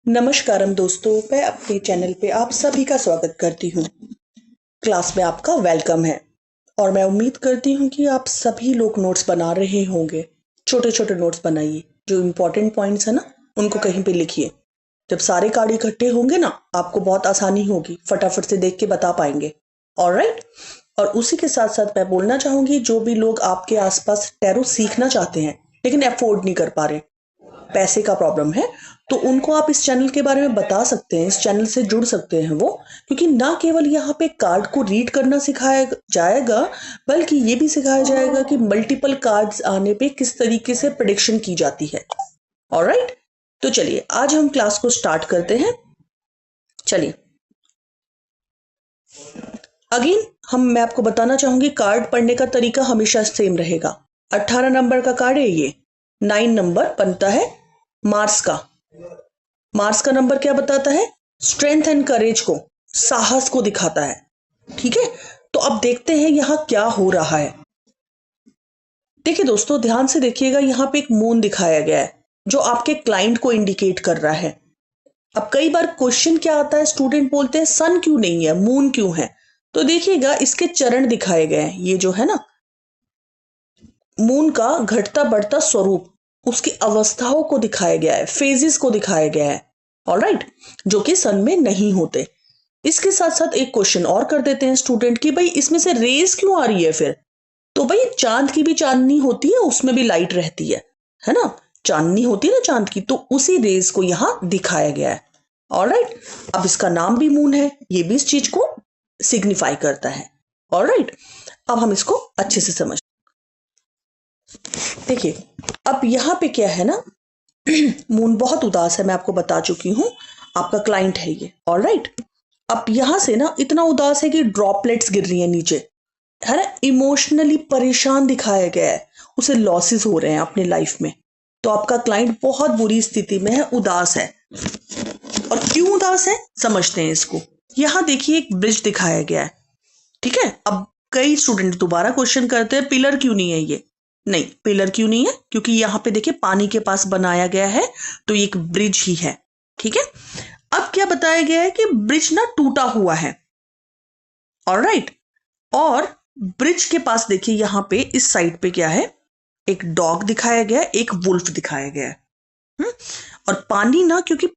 नमस्कारम दोस्तों, मैं अपने चैनल पे आप सभी का स्वागत करती हूँ। क्लास में आपका वेलकम है और मैं उम्मीद करती हूँ कि आप सभी लोग नोट्स बना रहे होंगे। छोटे छोटे नोट्स बनाइए, जो इम्पोर्टेंट पॉइंट्स है ना उनको कहीं पे लिखिए। जब सारे कार्ड इकट्ठे होंगे ना, आपको बहुत आसानी होगी, फटाफट से देख के बता पाएंगे। ऑलराइट। और उसी के साथ साथ मैं बोलना चाहूंगी, जो भी लोग आपके आसपास टैरो सीखना चाहते हैं लेकिन अफोर्ड नहीं कर पा रहे, पैसे का प्रॉब्लम है, तो उनको आप इस चैनल के बारे में बता सकते हैं, इस चैनल से जुड़ सकते हैं वो। क्योंकि ना केवल यहाँ पे कार्ड को रीड करना सिखाया जाएगा, बल्कि ये भी सिखाया जाएगा कि मल्टीपल कार्ड्स आने पे किस तरीके से प्रेडिक्शन की जाती है। ऑलराइट, तो चलिए आज हम क्लास को स्टार्ट करते हैं। चलिए अगेन मैं आपको बताना चाहूंगी, कार्ड पढ़ने का तरीका हमेशा सेम रहेगा। 18 नंबर का कार्ड है ये। 9 नंबर बनता है मार्स का। मार्स का नंबर क्या बताता है? स्ट्रेंथ एंड करेज को, साहस को दिखाता है। ठीक है, तो अब देखते हैं यहां क्या हो रहा है। देखिए दोस्तों, ध्यान से देखिएगा, यहां पे एक मून दिखाया गया है जो आपके क्लाइंट को इंडिकेट कर रहा है। अब कई बार क्वेश्चन क्या आता है, स्टूडेंट बोलते हैं सन क्यों नहीं है, मून क्यों है। तो देखिएगा, इसके चरण दिखाए गए हैं। ये जो है ना, मून का घटता बढ़ता स्वरूप, उसकी अवस्थाओं को दिखाया गया है, फेजेस को दिखाया गया है। ऑलराइट, जो कि सन में नहीं होते। इसके साथ साथ एक क्वेश्चन और कर देते हैं स्टूडेंट की, भाई इसमें से रेस क्यों आ रही है फिर। तो भाई चांद की भी चांदनी होती है, उसमें भी लाइट रहती है ना। चांदनी होती है ना चांद की, तो उसी रेस को यहां दिखाया गया है। ऑलराइट, अब इसका नाम भी मून है, ये भी इस चीज को सिग्निफाई करता है। ऑलराइट, अब हम इसको अच्छे से समझ। देखिए अब यहां पे क्या है ना, मून बहुत उदास है, मैं आपको बता चुकी हूं, आपका क्लाइंट है ये। ऑलराइट, अब यहां से ना इतना उदास है कि ड्रॉपलेट्स गिर रही है नीचे, है ना। इमोशनली परेशान दिखाया गया है, उसे लॉसेस हो रहे हैं अपने लाइफ में। तो आपका क्लाइंट बहुत बुरी स्थिति में है, उदास है। और क्यों उदास है समझते हैं इसको। यहां देखिए एक ब्रिज दिखाया गया है। ठीक है, अब कई स्टूडेंट दोबारा क्वेश्चन करते हैं पिलर क्यों नहीं है ये। नहीं, पिलर क्यों नहीं है, क्योंकि यहां पे देखिए पानी के पास बनाया गया है, तो ये एक ब्रिज ही है। ठीक है, अब क्या बताया गया है कि ब्रिज ना टूटा हुआ है। ऑलराइट, और ब्रिज के पास देखिए यहां पे इस साइड पे क्या है, एक डॉग दिखाया गया है, एक वुल्फ दिखाया गया है। और पानी ना, क्योंकि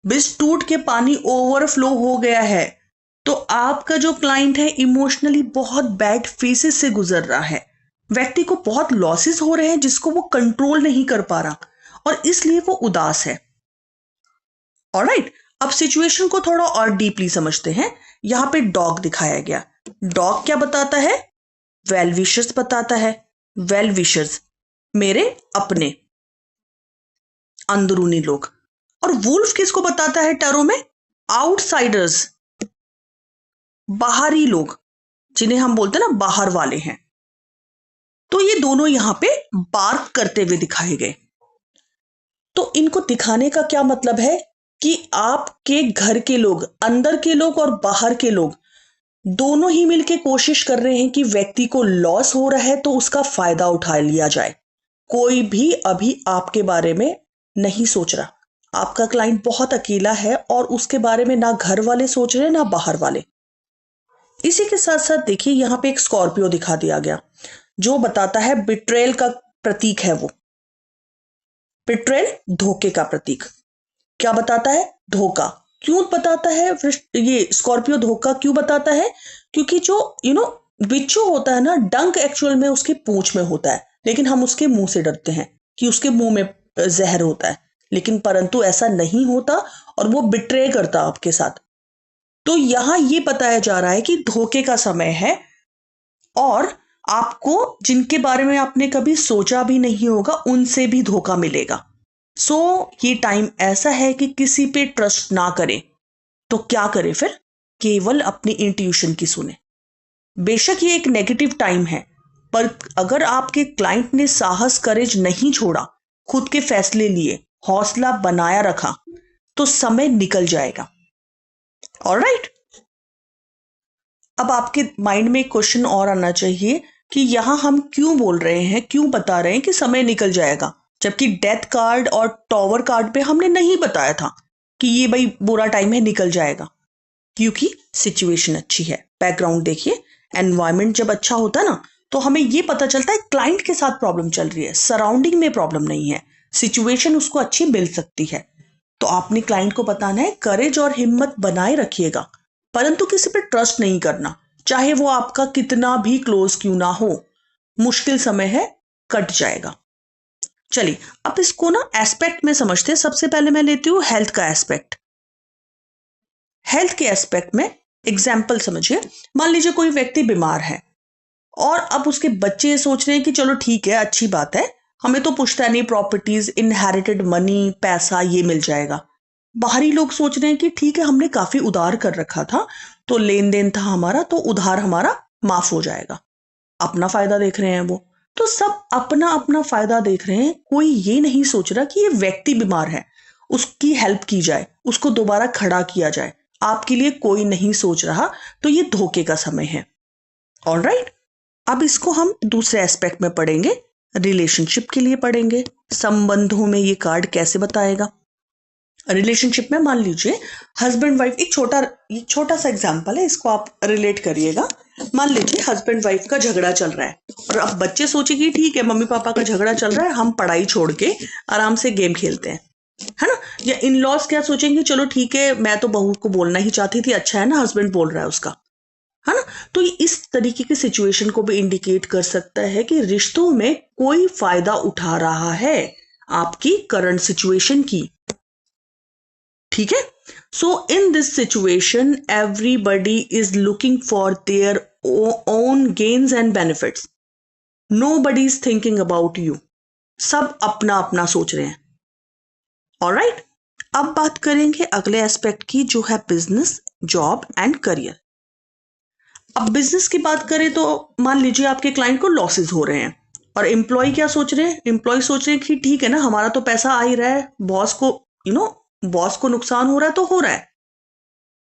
ब्रिज टूट के पानी ओवरफ्लो हो गया है, तो आपका जो क्लाइंट है इमोशनली बहुत बैड फेसेस से गुजर रहा है। व्यक्ति को बहुत लॉसेस हो रहे हैं जिसको वो कंट्रोल नहीं कर पा रहा, और इसलिए वो उदास है। ऑलराइट, अब सिचुएशन को थोड़ा और डीपली समझते हैं। यहां पे डॉग दिखाया गया। डॉग क्या बताता है? वेल विशर्स बताता है। वेल विशर्स, मेरे अपने अंदरूनी लोग। और वुल्फ किसको बताता है टैरो में? आउटसाइडर्स, बाहरी लोग, जिन्हें हम बोलते हैं ना बाहर वाले हैं। तो ये दोनों यहां पे बार्क करते हुए दिखाए गए। तो इनको दिखाने का क्या मतलब है कि आपके घर के लोग, अंदर के लोग और बाहर के लोग, दोनों ही मिलके कोशिश कर रहे हैं कि व्यक्ति को लॉस हो रहा है तो उसका फायदा उठा लिया जाए। कोई भी अभी आपके बारे में नहीं सोच रहा। आपका क्लाइंट बहुत अकेला है और उसके बारे में ना घर वाले सोच रहे ना बाहर वाले। इसी के साथ साथ देखिए यहां पे एक स्कॉर्पियो दिखा दिया गया, जो बताता है बिट्रेल का प्रतीक है वो। बिट्रेल, धोखे का प्रतीक। क्या बताता है? धोखा। क्यों बताता है ये स्कॉर्पियो धोखा क्यों बताता है? क्योंकि जो बिच्छू होता है ना, डंक एक्चुअल में उसके पूंछ में होता है, लेकिन हम उसके मुंह से डरते हैं कि उसके मुंह में जहर होता है, लेकिन परंतु ऐसा नहीं होता और वो बिट्रे करता आपके साथ। तो यहां ये बताया जा रहा है कि धोखे का समय है, और आपको जिनके बारे में आपने कभी सोचा भी नहीं होगा उनसे भी धोखा मिलेगा। ये टाइम ऐसा है कि किसी पे ट्रस्ट ना करें। तो क्या करें फिर? केवल अपनी इंट्यूशन की सुने। बेशक ये एक नेगेटिव टाइम है, पर अगर आपके क्लाइंट ने साहस करेज नहीं छोड़ा, खुद के फैसले लिए, हौसला बनाया रखा, तो समय निकल जाएगा। ऑलराइट, अब आपके माइंड में एक क्वेश्चन और आना चाहिए कि यहां हम क्यों बोल रहे हैं, क्यों बता रहे हैं कि समय निकल जाएगा, जबकि डेथ कार्ड और टॉवर कार्ड पे हमने नहीं बताया था। कि ये भाई बुरा टाइम है, निकल जाएगा, क्योंकि सिचुएशन अच्छी है। बैकग्राउंड देखिए, एनवायरमेंट जब अच्छा होता है ना तो हमें ये पता चलता है क्लाइंट के साथ प्रॉब्लम चल रही है, सराउंडिंग में प्रॉब्लम नहीं है, सिचुएशन उसको अच्छी मिल सकती है। तो आपने क्लाइंट को बताना है करेज और हिम्मत बनाए रखिएगा, परंतु किसी पे ट्रस्ट नहीं करना, चाहे वो आपका कितना भी क्लोज क्यों ना हो। मुश्किल समय है, कट जाएगा। चलिए अब इसको ना एस्पेक्ट में समझते हैं। सबसे पहले मैं लेती हूँ हेल्थ का एस्पेक्ट। हेल्थ के एस्पेक्ट में एग्जाम्पल समझिए। मान लीजिए कोई व्यक्ति बीमार है और अब उसके बच्चे सोच रहे हैं कि चलो ठीक है, अच्छी बात है, हमें तो पुश्तैनी प्रॉपर्टीज, इनहेरिटेड मनी, पैसा ये मिल जाएगा। बाहरी लोग सोच रहे हैं कि ठीक है, हमने काफी उधार कर रखा था, तो लेन देन था हमारा, तो उधार हमारा माफ हो जाएगा। अपना फायदा देख रहे हैं वो। तो सब अपना अपना फायदा देख रहे हैं, कोई ये नहीं सोच रहा कि ये व्यक्ति बीमार है, उसकी हेल्प की जाए, उसको दोबारा खड़ा किया जाए। आपके लिए कोई नहीं सोच रहा, तो ये धोखे का समय है। ऑलराइट, अब इसको हम दूसरे एस्पेक्ट में पढ़ेंगे, रिलेशनशिप के लिए पढ़ेंगे। संबंधों में ये कार्ड कैसे बताएगा। रिलेशनशिप में मान लीजिए हस्बैंड वाइफ, एक छोटा सा एग्जांपल है, इसको आप रिलेट करिएगा। मान लीजिए हस्बैंड वाइफ का झगड़ा चल रहा है और अब बच्चे सोचे कि ठीक है, मम्मी पापा का झगड़ा चल रहा है, हम पढ़ाई छोड़ के आराम से गेम खेलते हैं, है ना। या इन लॉज क्या सोचेंगे, चलो ठीक है, मैं तो बहू को बोलना ही चाहती थी, अच्छा है ना हस्बैंड बोल रहा है उसका, है ना। तो ये इस तरीके की सिचुएशन को भी इंडिकेट कर सकता है कि रिश्तों में कोई फायदा उठा रहा है आपकी करंट सिचुएशन की। ठीक है। So in this situation everybody is looking for their own gains and benefits, nobody is thinking about you. सब अपना अपना सोच रहे हैं। ऑलराइट, अब बात करेंगे अगले एस्पेक्ट की, जो है बिजनेस, जॉब एंड करियर। अब बिजनेस की बात करें तो मान लीजिए आपके क्लाइंट को लॉसेस हो रहे हैं और एम्प्लॉय क्या सोच रहे हैं, एम्प्लॉय सोच रहे हैं कि ठीक है ना, हमारा तो पैसा आ ही रहा है, बॉस को बॉस को नुकसान हो रहा है तो हो रहा है,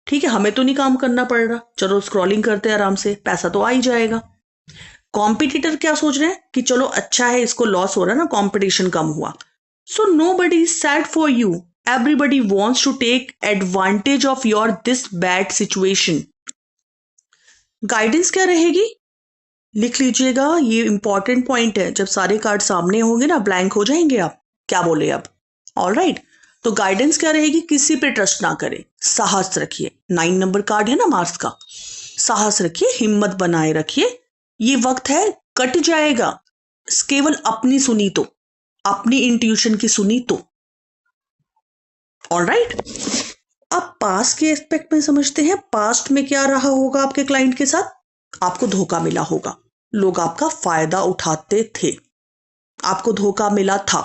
ठीक है, हमें तो नहीं काम करना पड़ रहा, चलो स्क्रॉलिंग करते हैं आराम से, पैसा तो आ ही जाएगा। कॉम्पिटिटर क्या सोच रहे हैं कि चलो अच्छा है, इसको लॉस हो रहा है ना, कॉम्पिटिशन कम हुआ। So nobody is sad for you, everybody wants to take advantage of your this bad situation. Guidance क्या रहेगी, लिख लीजिएगा, ये इंपॉर्टेंट पॉइंट है। जब सारे कार्ड सामने होंगे ना, ब्लैंक हो जाएंगे आप, क्या बोले अब। ऑलराइट, तो गाइडेंस क्या रहेगी, किसी पे ट्रस्ट ना करें, साहस रखिए। 9 नंबर कार्ड है ना मार्स का, साहस रखिए, हिम्मत बनाए रखिए। ये वक्त है, कट जाएगा, केवल अपनी सुनी तो, अपनी इंट्यूशन की सुनी तो। ऑलराइट, अब पास्ट के एस्पेक्ट में समझते हैं। पास्ट में क्या रहा होगा आपके क्लाइंट के साथ, आपको धोखा मिला होगा, लोग आपका फायदा उठाते थे, आपको धोखा मिला था।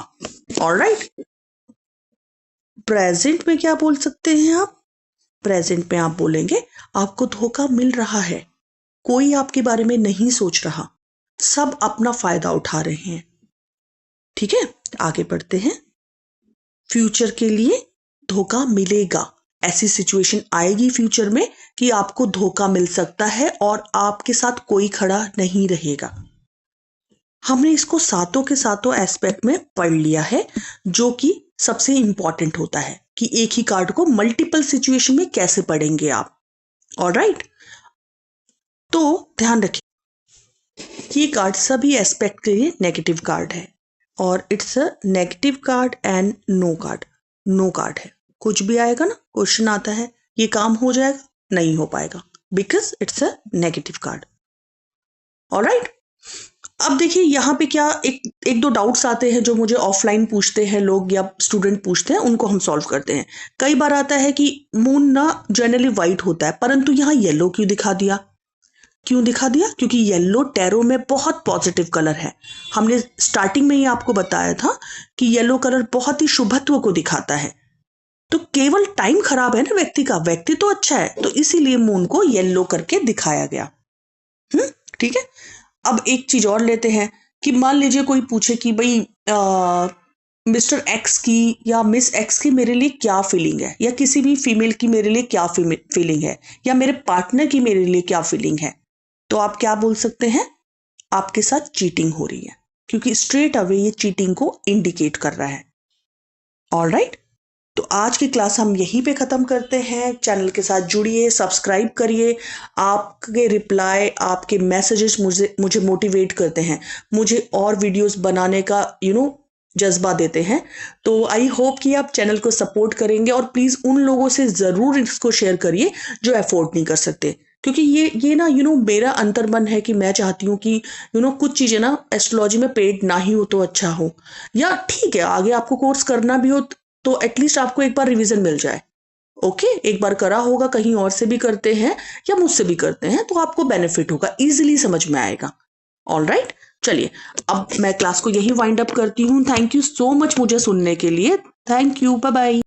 ऑलराइट, प्रेजेंट में क्या बोल सकते हैं आप, प्रेजेंट में आप बोलेंगे आपको धोखा मिल रहा है, कोई आपके बारे में नहीं सोच रहा, सब अपना फायदा उठा रहे हैं। ठीक है, आगे बढ़ते हैं। फ्यूचर के लिए धोखा मिलेगा, ऐसी सिचुएशन आएगी फ्यूचर में कि आपको धोखा मिल सकता है और आपके साथ कोई खड़ा नहीं रहेगा। हमने इसको सातों के सातों एस्पेक्ट में पढ़ लिया है, जो कि सबसे इंपॉर्टेंट होता है कि एक ही कार्ड को मल्टीपल सिचुएशन में कैसे पढ़ेंगे आप। ऑलराइट, तो ध्यान रखिए, ये कार्ड सभी एस्पेक्ट के लिए नेगेटिव कार्ड है और it's a negative card and no card. No card है, कुछ भी आएगा ना, क्वेश्चन आता है ये काम हो जाएगा, नहीं हो पाएगा, because it's a negative card. Alright, अब देखिए यहाँ पे क्या एक दो डाउट्स आते हैं जो मुझे ऑफलाइन पूछते हैं लोग या स्टूडेंट पूछते हैं, उनको हम सॉल्व करते हैं। कई बार आता है कि मून ना जनरली व्हाइट होता है, परंतु यहाँ येलो क्यों दिखा दिया, क्यों दिखा दिया, क्योंकि येलो टैरो में बहुत पॉजिटिव कलर है। हमने स्टार्टिंग में ही आपको बताया था कि येलो कलर बहुत ही शुभत्व को दिखाता है। तो केवल टाइम खराब है ना व्यक्ति का, व्यक्ति तो अच्छा है, तो इसीलिए मून को येलो करके दिखाया गया। ठीक है, अब एक चीज और लेते हैं कि मान लीजिए कोई पूछे कि भाई मिस्टर एक्स की या मिस एक्स की मेरे लिए क्या फीलिंग है, या किसी भी फीमेल की मेरे लिए क्या फीलिंग है, या मेरे पार्टनर की मेरे लिए क्या फीलिंग है, तो आप क्या बोल सकते हैं, आपके साथ चीटिंग हो रही है, क्योंकि स्ट्रेट अवे ये चीटिंग को इंडिकेट कर रहा है। ऑलराइट, तो आज की क्लास हम यहीं पे ख़त्म करते हैं। चैनल के साथ जुड़िए, सब्सक्राइब करिए। आपके रिप्लाई, आपके मैसेजेस मुझे मोटिवेट करते हैं, मुझे और वीडियोस बनाने का जज्बा देते हैं। तो आई होप कि आप चैनल को सपोर्ट करेंगे और प्लीज़ उन लोगों से ज़रूर इसको शेयर करिए जो अफोर्ड नहीं कर सकते, क्योंकि ये ना मेरा अंतर्मन है कि मैं चाहती हूँ कि कुछ चीज़ें ना एस्ट्रोलॉजी में पेड ना ही हो तो अच्छा हो, या ठीक है आगे आपको कोर्स करना भी हो तो एटलीस्ट आपको एक बार रिवीजन मिल जाए। ओके, एक बार करा होगा, कहीं और से भी करते हैं या मुझसे भी करते हैं तो आपको बेनिफिट होगा, इजीली समझ में आएगा। ऑल राइट, चलिए अब मैं क्लास को यही वाइंड अप करती हूँ। थैंक यू सो मच मुझे सुनने के लिए। Thank you, bye bye.